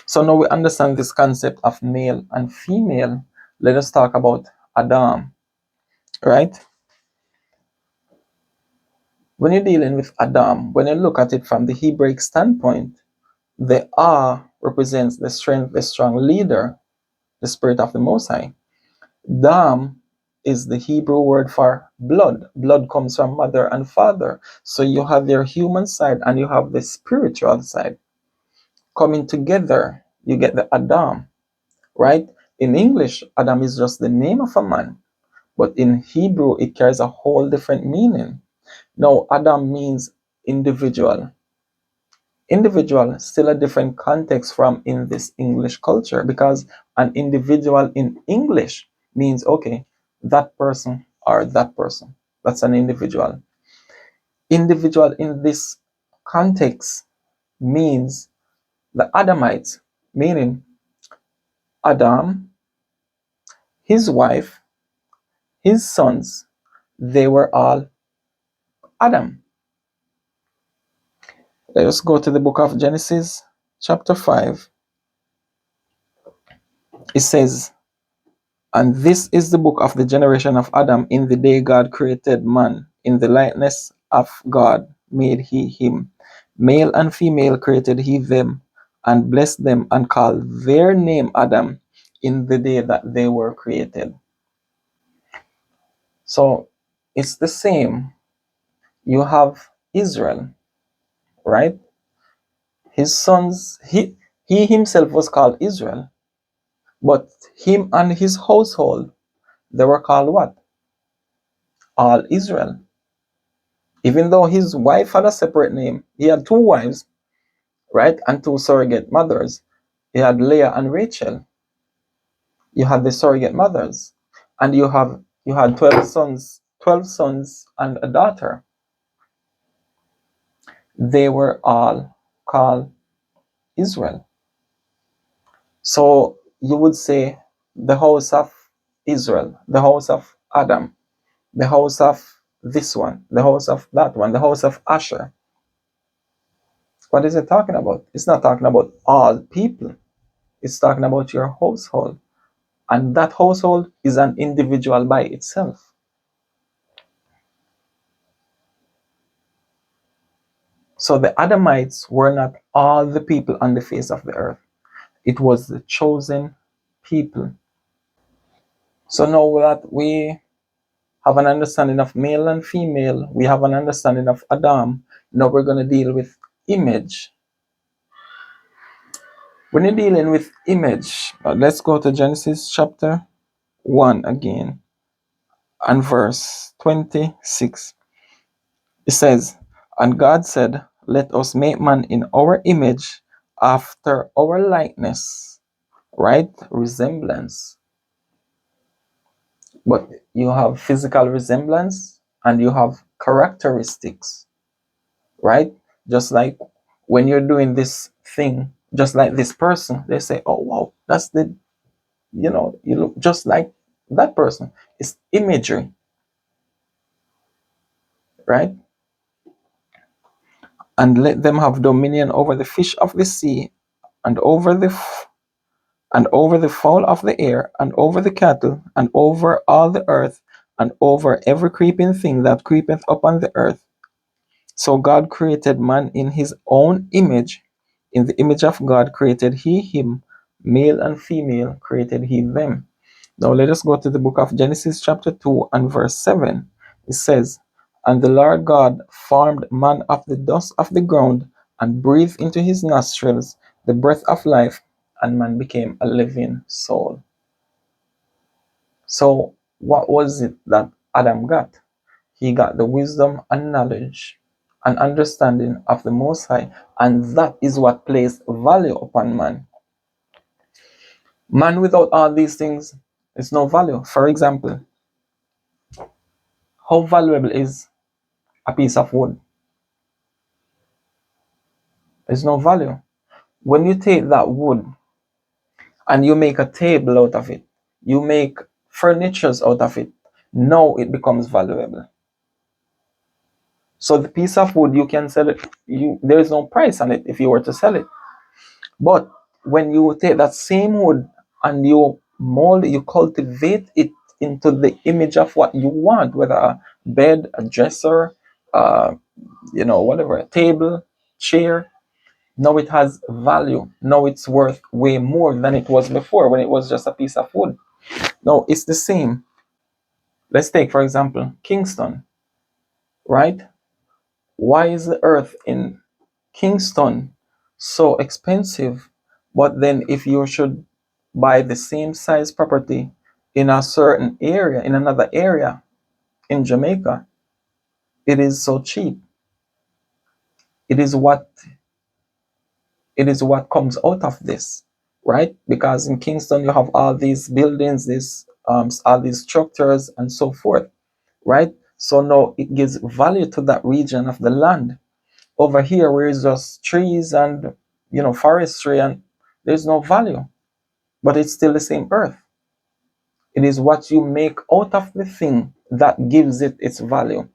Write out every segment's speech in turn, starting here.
So now we understand this concept of male and female. Let us talk about Adam, right? When you're dealing with Adam, when you look at it from the Hebraic standpoint, the represents the strength, the strong leader, the spirit of the Most High. Dam is the Hebrew word for blood. Blood comes from mother and father. So you have your human side and you have the spiritual side. Coming together, you get the Adam, right? In English, Adam is just the name of a man, but in Hebrew, it carries a whole different meaning. Now, Adam means individual. Individual, still a different context from in this English culture, because an individual in English means, okay, that person or that person. That's an individual. Individual in this context means the Adamites, meaning Adam, his wife, his sons, they were all Adam. Let us go to the book of Genesis, chapter 5. It says, "And this is the book of the generation of Adam in the day God created man. In the likeness of God made he him. Male and female created he them, and blessed them, and called their name Adam in the day that they were created." So it's the same. You have Israel, right? His sons, he himself was called Israel, but him and his household, they were called what? All Israel. Even though his wife had a separate name, he had two wives, right? And two surrogate mothers. He had Leah and Rachel. You had the surrogate mothers. And you had 12 sons and a daughter. They were all called Israel. So you would say the house of Israel, the house of Adam, the house of this one, the house of that one, the house of Asher. What is it talking about? It's not talking about all people. It's talking about your household. And that household is an individual by itself. So the Adamites were not all the people on the face of the earth. It was the chosen people. So now that we have an understanding of male and female, we have an understanding of Adam, now we're going to deal with image. When you're dealing with image, let's go to Genesis chapter 1 again and verse 26. It says, "And God said, let us make man in our image, after our likeness," right? Resemblance. But you have physical resemblance and you have characteristics, right? Just like when you're doing this thing, just like this person, they say, oh, wow, that's you look just like that person. It's imagery, right? "And let them have dominion over the fish of the sea, and over the fowl of the air, and over the cattle, and over all the earth, and over every creeping thing that creepeth upon the earth." So God created man in his own image. In the image of God created he him, male and female created he them. Now let us go to the book of Genesis chapter 2 and verse 7. It says, "And the Lord God formed man of the dust of the ground, and breathed into his nostrils the breath of life, and man became a living soul." So what was it that Adam got? He got the wisdom and knowledge and understanding of the Most High, and that is what placed value upon man. Man without all these things is no value. For example, how valuable is a piece of wood? There's no value. When you take that wood and you make a table out of it, you make furnitures out of it, now it becomes valuable. So the piece of wood, you can sell it, there is no price on it if you were to sell it. But when you take that same wood and you mold, you cultivate it into the image of what you want, whether a bed, a dresser, uh, whatever, a table, chair. Now it has value. Now it's worth way more than it was before when it was just a piece of wood. No, it's the same. Let's take, for example, Kingston, right? Why is the earth in Kingston so expensive? But then if you should buy the same size property in a certain area, in another area in Jamaica, it is so cheap. It is what comes out of this, right? Because in Kingston you have all these buildings, all these structures and so forth, right? So now it gives value to that region of the land. Over here, where it's just trees and forestry, and there's no value, but it's still the same earth. It is what you make out of the thing that gives it its value.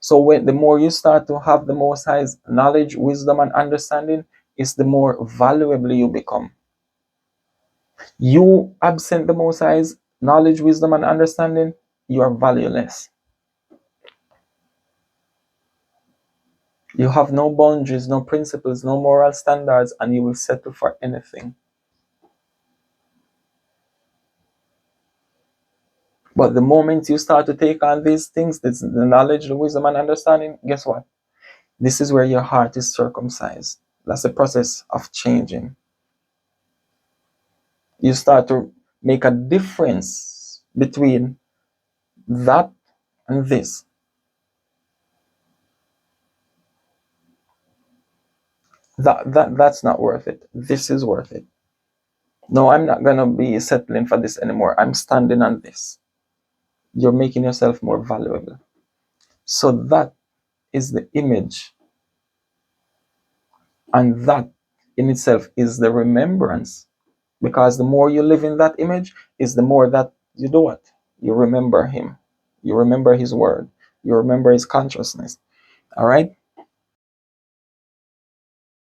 So when the more you start to have the Most High's knowledge, wisdom, and understanding, is the more valuable you become. You absent the Most High's knowledge, wisdom, and understanding, you are valueless. You have no boundaries, no principles, no moral standards, and you will settle for anything. But the moment you start to take on these things, the knowledge, the wisdom, and understanding, guess what? This is where your heart is circumcised. That's the process of changing. You start to make a difference between that and this. That's not worth it. This is worth it. No, I'm not gonna be settling for this anymore. I'm standing on this. You're making yourself more valuable. So that is the image, and that in itself is the remembrance. Because the more you live in that image, is the more that you do what? You remember him. You remember his word. You remember his consciousness. All right?